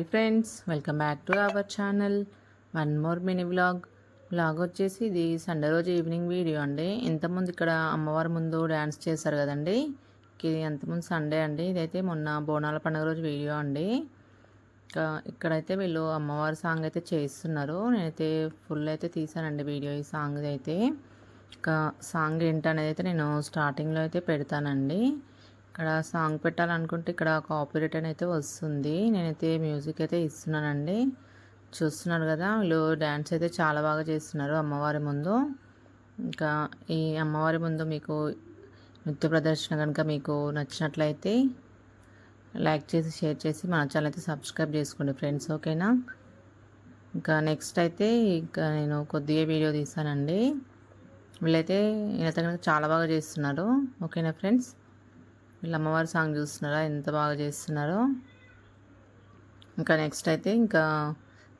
Hi friends, welcome back to our channel. One more mini vlog వచ్చేసి ఇది Sunday రోజు evening video అండి. ఇంతకుముందు ఇక్కడ అమ్మవారి ముందు డ్యాన్స్ చేశారు కదండి, ఇది అంతకుముందు సండే అండి. ఇదైతే మొన్న బోనాల పండుగ రోజు వీడియో అండి. ఇక్కడైతే వీళ్ళు అమ్మవారి సాంగ్ అయితే చేస్తున్నారు. నేనైతే ఫుల్ అయితే తీసానండి వీడియో ఈ సాంగ్ అయితే. ఇంకా సాంగ్ ఏంటనేది అయితే నేను స్టార్టింగ్లో అయితే పెడతానండి. ఇక్కడ సాంగ్ పెట్టాలనుకుంటే ఇక్కడ కాపీరైట్ అయితే వస్తుంది. నేనైతే మ్యూజిక్ అయితే ఇస్తున్నానండి. చూస్తున్నారు కదా, వీళ్ళు డ్యాన్స్ అయితే చాలా బాగా చేస్తున్నారు అమ్మవారి ముందు. ఇంకా ఈ అమ్మవారి ముందు మీకు నృత్య ప్రదర్శన కనుక మీకు నచ్చినట్లయితే లైక్ చేసి షేర్ చేసి మన ఛానల్ అయితే సబ్స్క్రైబ్ చేసుకోండి ఫ్రెండ్స్, ఓకేనా. ఇంకా నెక్స్ట్ అయితే ఇంకా నేను కొద్దిగా వీడియో తీసానండి. వీళ్ళైతే కనుక చాలా బాగా చేస్తున్నారు, ఓకేనా ఫ్రెండ్స్. వీళ్ళు అమ్మవారి సాంగ్ చూస్తున్నారా ఎంత బాగా చేస్తున్నారో. ఇంకా నెక్స్ట్ అయితే ఇంకా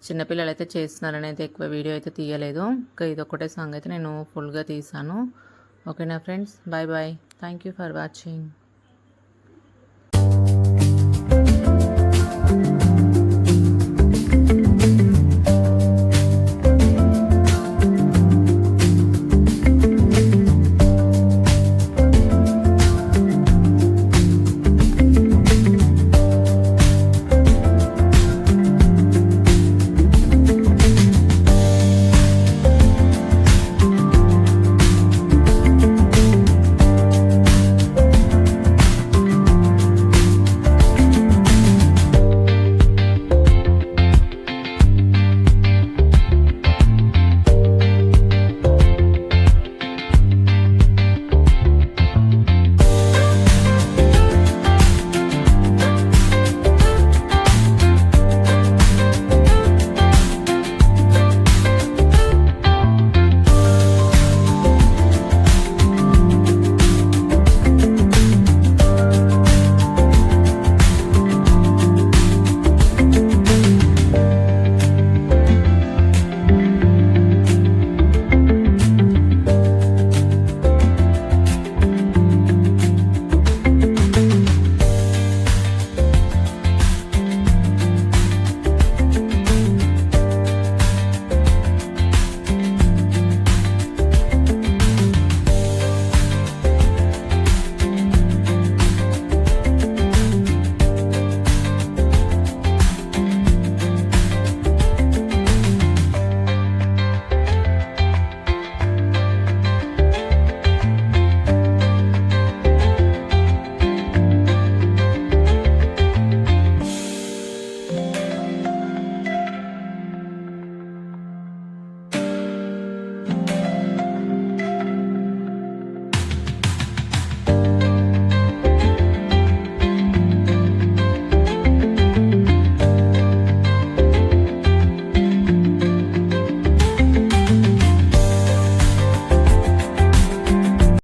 చిన్నపిల్లలు అయితే చేస్తున్నారని అయితే ఎక్కువ వీడియో అయితే తీయలేదు. ఇంకా ఇదొక్కటే సాంగ్ అయితే నేను ఫుల్గా తీసాను, ఓకేనా friends. Bye bye, thank you for watching.